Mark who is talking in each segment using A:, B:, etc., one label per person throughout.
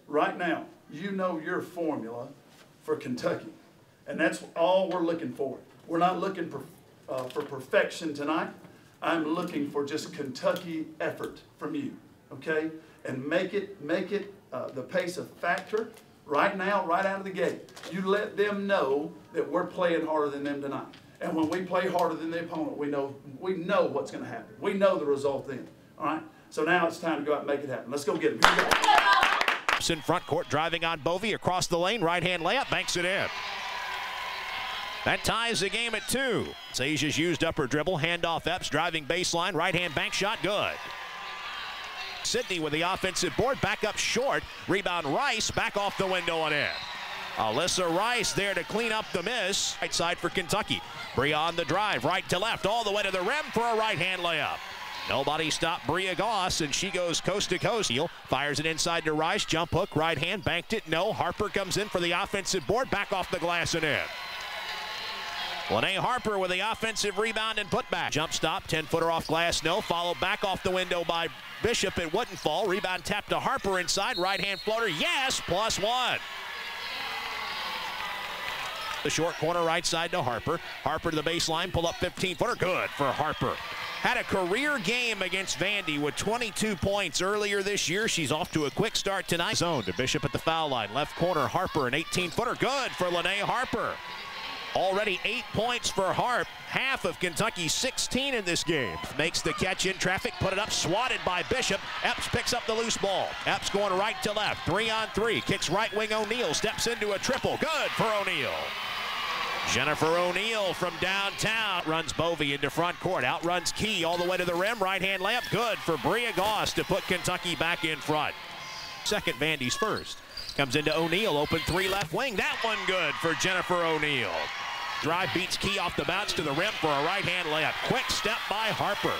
A: right now, you know your formula for Kentucky. And that's all we're looking for. We're not looking for perfection tonight. I'm looking for just Kentucky effort from you, okay? And make it the pace a factor right now, right out of the gate. You let them know that we're playing harder than them tonight. And when we play harder than the opponent, we know what's going to happen. We know the result then, all right? So now it's time to go out and make it happen. Let's go get them. Here we go.
B: In front court, driving on Bovey across the lane, right-hand layup, banks it in. That ties the game at 2. Asia's used up her dribble, handoff Epps, driving baseline, right-hand bank shot, good. Sydney with the offensive board, back up short, rebound Rice, back off the window and in. Alyssa Rice there to clean up the miss. Right side for Kentucky. Bria on the drive, right to left, all the way to the rim for a right-hand layup. Nobody stopped Bria Goss, and she goes coast to coast. Heel fires it inside to Rice, jump hook, right hand, banked it, no. Harper comes in for the offensive board, back off the glass and in. Lene Harper with the offensive rebound and putback. Jump stop, 10-footer off glass, no. Followed back off the window by Bishop. It wouldn't fall. Rebound tapped to Harper inside. Right-hand floater, yes, +1. The short corner right side to Harper. Harper to the baseline, pull up 15-footer, good for Harper. Had a career game against Vandy with 22 points earlier this year. She's off to a quick start tonight. Zone to Bishop at the foul line. Left corner, Harper, an 18-footer, good for Lene Harper. Already 8 points for Harp, half of Kentucky's 16 in this game. Makes the catch in traffic, put it up, swatted by Bishop. Epps picks up the loose ball. Epps going right to left, 3-on-3, kicks right wing O'Neal, steps into a triple, good for O'Neal. Jennifer O'Neal from downtown runs Bovey into front court, outruns Key all the way to the rim, right-hand layup, good for Bria Goss to put Kentucky back in front. Second, Vandy's first. Comes into O'Neal, open 3 left wing. That one good for Jennifer O'Neal. Drive beats Key off the bounce to the rim for a right-hand layup. Quick step by Harper.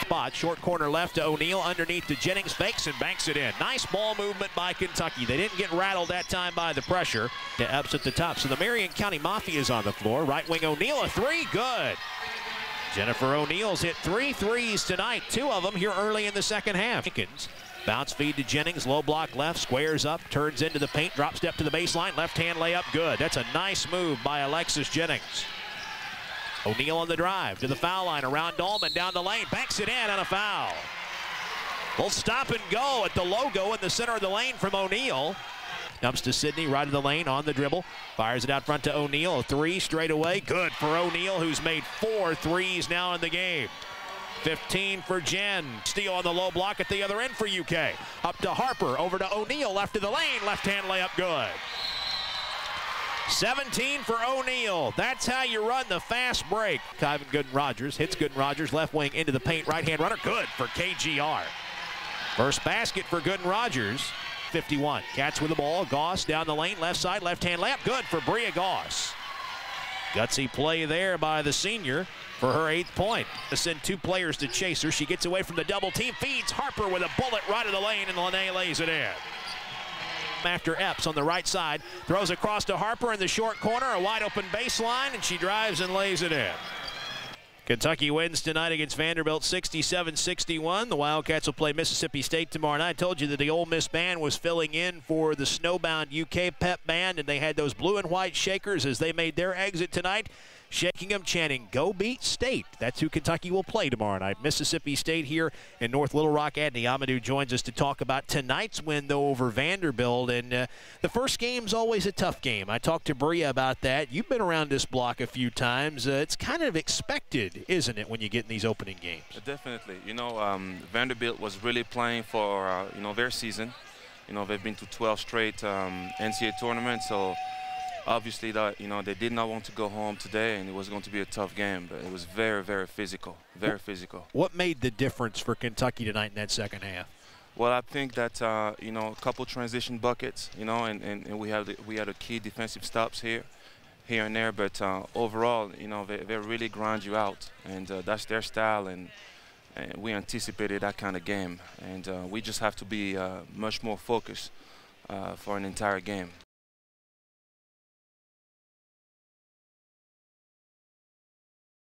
B: Spot, short corner left to O'Neal, underneath to Jennings, fakes and banks it in. Nice ball movement by Kentucky. They didn't get rattled that time by the pressure. To Epps at the top. So the Marion County Mafia is on the floor. Right wing O'Neal, a 3, good. Jennifer O'Neal's hit 3 threes tonight, 2 of them here early in the second half. Bounce feed to Jennings, low block left, squares up, turns into the paint, drop step to the baseline, left-hand layup, good. That's a nice move by Alexis Jennings. O'Neal on the drive to the foul line, around Dahlman, down the lane, banks it in on a foul. We'll stop and go at the logo in the center of the lane from O'Neal. Dumps to Sydney, right of the lane, on the dribble. Fires it out front to O'Neal, a 3 straight away, good for O'Neal, who's made 4 threes now in the game. 15 for Jen. Steal on the low block at the other end for UK. Up to Harper, over to O'Neal, left of the lane, left-hand layup, good. 17 for O'Neal. That's how you run the fast break. Kyvan Gooden-Rogers hits Gooden-Rogers, left wing into the paint, right-hand runner, good for KGR. First basket for Gooden-Rogers, 51. Cats with the ball, Goss down the lane, left side, left-hand layup, good for Bria Goss. Gutsy play there by the senior for her 8th point. To send 2 players to chase her. She gets away from the double team, feeds Harper with a bullet right of the lane, and Lene lays it in. After Epps on the right side, throws across to Harper in the short corner, a wide open baseline, and she drives and lays it in. Kentucky wins tonight against Vanderbilt 67-61. The Wildcats will play Mississippi State tomorrow night. I told you that the Ole Miss band was filling in for the snowbound UK pep band, and they had those blue and white shakers as they made their exit tonight, shaking them, chanting, "Go beat State." That's who Kentucky will play tomorrow night. Mississippi State here in North Little Rock. Adney Amadou joins us to talk about tonight's win, though, over Vanderbilt. And the first game's always a tough game. I talked to Bria about that. You've been around this block a few times. It's kind of expected, isn't it, when you get in these opening games?
C: Definitely. You know, Vanderbilt was really playing for, their season. You know, they've been to 12 straight NCAA tournaments, so obviously, they did not want to go home today, and it was going to be a tough game, but it was very, very physical, very physical.
B: What made the difference for Kentucky tonight in that second half?
C: Well, I think that, a couple transition buckets, and we had a key defensive stops here and there, but overall, they really grind you out, and that's their style, and we anticipated that kind of game, and we just have to be much more focused for an entire game.